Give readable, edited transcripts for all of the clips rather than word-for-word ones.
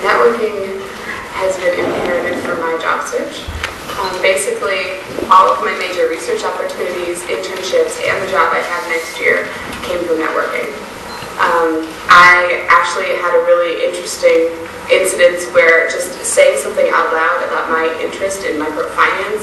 networking has been imperative for my job search. Basically, all of my major research opportunities, internships, and the job I have next year came from networking. I actually had a really interesting incident where just saying something out loud about my interest in microfinance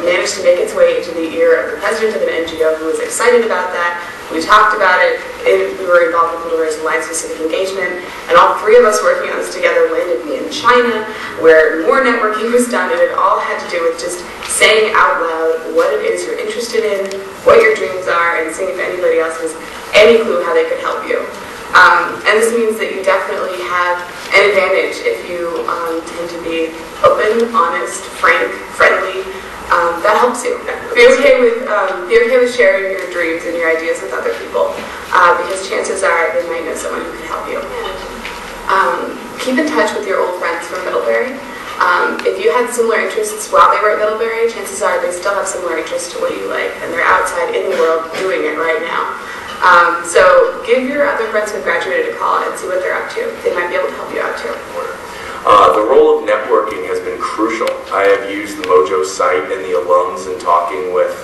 managed to make its way into the ear of the president of an NGO who was excited about that. We talked about it, we were involved with Little Rose Line-specific engagement, and all three of us working on this together landed me in China, where more networking was done, and it all had to do with just saying out loud what it is you're interested in, what your dreams are, and seeing if anybody else has any clue how they could help you. And this means that you definitely have an advantage if you tend to be open, honest, frank, friendly. That helps you. Be okay with sharing your dreams and your ideas with other people, because chances are they might know someone who can help you. Keep in touch with your old friends from Middlebury. If you had similar interests while they were at Middlebury, chances are they still have similar interests to what you like, and they're outside in the world doing it right now. So give your other friends who graduated a call and see what they're up to. They might be able to help you out too. The role of networking has been crucial. I have used the Mojo site and the alums in talking with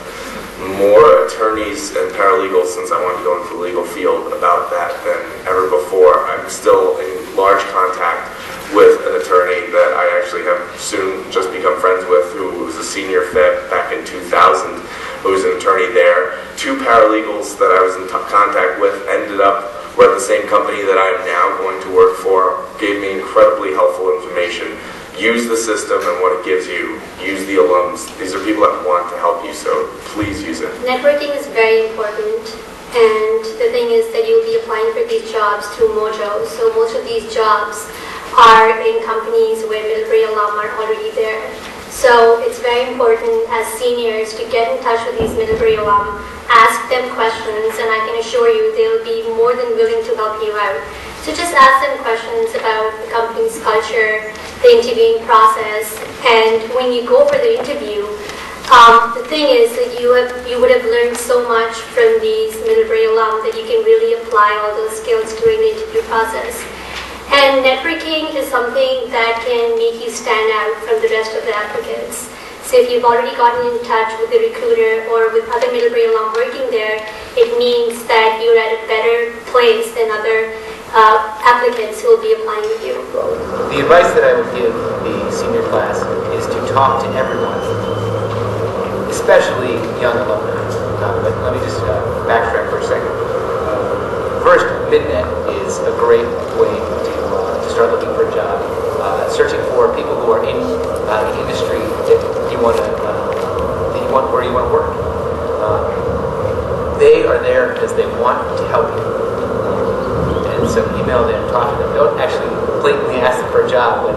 more attorneys and paralegals since I wanted to go into the legal field about that than ever before. I'm still in large contact with an attorney that I actually have soon just become friends with, who was a senior FIP back in 2000, who was an attorney there. Two paralegals that I was in contact with ended up were at the same company that I'm now going to work for, gave me incredibly helpful information. Use the system and what it gives you. Use the alums. These are people that want to help you, so please use it. Networking is very important, and the thing is that you'll be applying for these jobs through Mojo, so most of these jobs are in companies where Middlebury alum are already there. So it's very important as seniors to get in touch with these Middlebury alum, ask them questions, and I can assure you they'll be more than willing to help you out. So just ask them questions about the company's culture, the interviewing process, and when you go for the interview, the thing is that you would have learned so much from these Middlebury alum that you can really apply all those skills during the interview process. And networking is something that can make you stand out from the rest of the applicants. So if you've already gotten in touch with the recruiter or with other Middlebury alum working there, it means that you're at a better place than other applicants who will be applying with you. The advice that I would give the senior class is to talk to everyone, especially young alumni. But let me just backtrack for a second. First, MidNet is a great way to start looking for a job, searching for people who are in the industry that you want where you want to work. They are there because they want to help you, and so email them, talk to them. Don't actually blatantly ask them for a job, but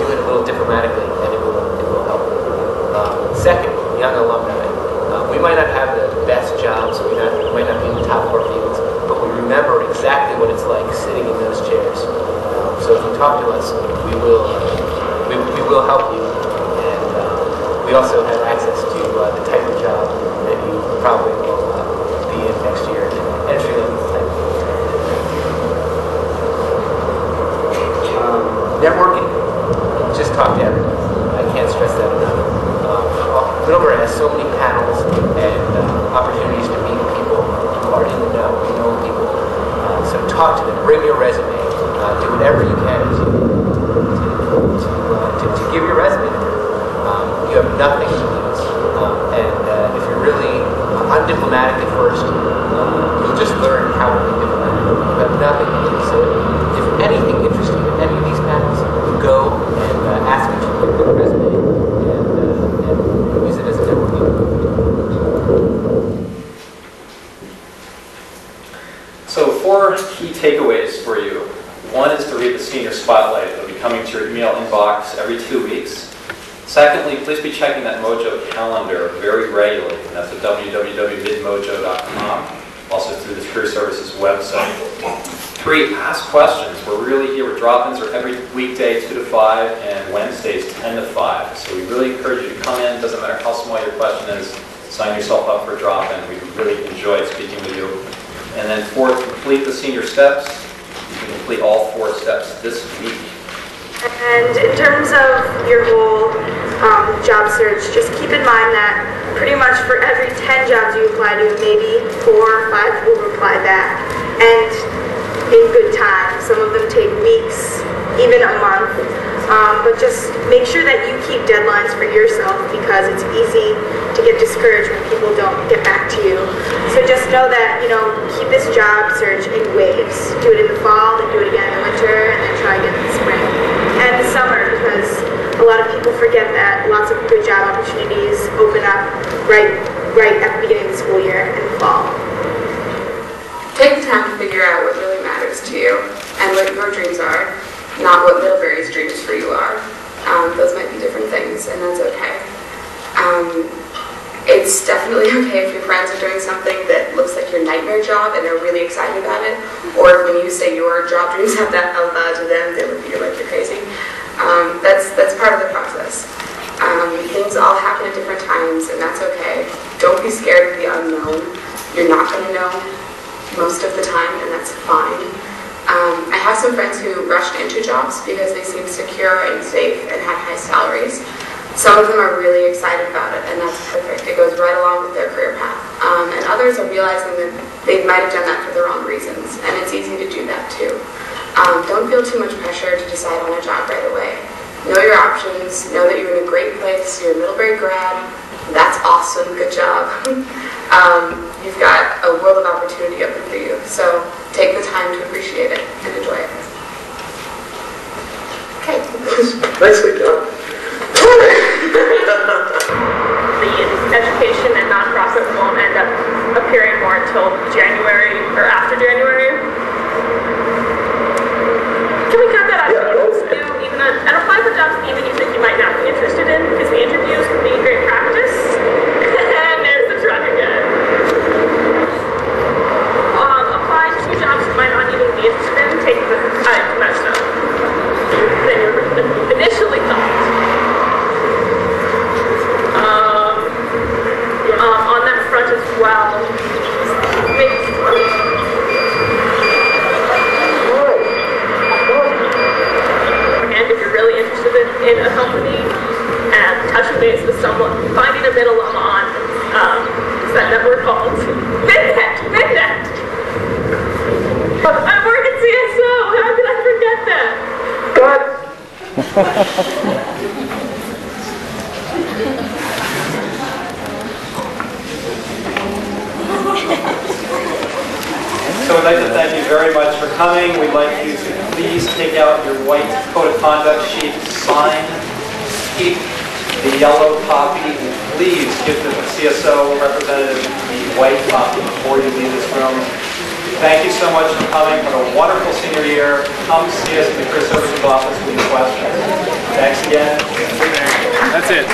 do it a little diplomatically, and it will help. Second, young alumni. We might not have the best jobs, we might not be in the top of our fields, but we remember exactly what it's like sitting in those chairs. So if you talk to us, we will help you, and we also have access to the type of job that you probably will be in next year, entry level type. Networking. Just talk to everyone. I can't stress that enough. Middlebury has so many panels and opportunities to meet people who are in the know, who know people. So talk to them, bring your resume, do whatever you can to give your resume to them. You have nothing to lose. And if you're really undiplomatic at first, you'll just learn how to be diplomatic. You have nothing to lose. So if anything interests you in any of these panels, go and ask them to bring their resume and use it as a networking. So 4 key takeaways for you. One is to read the Senior Spotlight. It'll be coming to your email inbox every 2 weeks. Secondly, please be checking that Mojo calendar very regularly. And that's at www.midmojo.com, also through the Career Services website. 3, ask questions. We're really here with drop-ins are every weekday 2 to 5 and Wednesdays 10 to 5. So we really encourage you to come in. Doesn't matter how small your question is, sign yourself up for a drop-in. We really enjoy speaking with you. And then 4, complete the senior steps. You can complete all 4 steps this week. And in terms of your whole job search, just keep in mind that pretty much for every 10 jobs you apply to, maybe 4 or 5 will reply back. And in good time. Some of them take weeks, even a month. But just make sure that you keep deadlines for yourself, because it's easy to get discouraged when people don't get back to you. So just know that, keep this job search in waves. Do it in the fall, then do it again in the winter, and then try again in the spring. And the summer, because a lot of people forget that lots of good job opportunities open up right at the beginning of the school year in the fall. Take the time to figure out what really matters to you and what your dreams are, not what Middlebury's dreams for you are. Those might be different things, and that's okay. It's definitely okay if your friends are doing something that looks like your nightmare job and they're really excited about it, or when you say your job dreams have that out loud to them, they look at you like you're crazy. That's part of the process. Things all happen at different times, and that's okay. Don't be scared of the unknown. You're not going to know most of the time, and that's fine. I have some friends who rushed into jobs because they seemed secure and safe and had high salaries. Some of them are really excited about it, and that's perfect. It goes right along with their career path. And others are realizing that they might have done that for the wrong reasons, and it's easy to do that too. Don't feel too much pressure to decide on a job right away. Know your options. Know that you're in a great place. You're a Middlebury grad. That's awesome. Good job. You've got a world of opportunity open for you. So take the time to appreciate it and enjoy it. Okay. Nicely done. The education and nonprofit won't end up appearing more until January or after January. Can we cut that out? And apply for jobs even you think you might not be interested in, because the interviews can be great practice. And there's the truck again. Apply to 2 jobs you might not even be interested in. Take the much stuff than you initially thought. On that front as well, and if you're really interested in a company, and touching base with someone, finding a middle on that network called VidNet. I work at CSO. How could I forget that? God. So we'd like to thank you very much for coming. We'd like you to please take out your white code of conduct sheet, sign, keep the yellow copy, and please give the CSO representative the white copy before you leave this room. Thank you so much for coming. Have a wonderful senior year. Come see us in the Career Services office with your questions. Thanks again. That's it.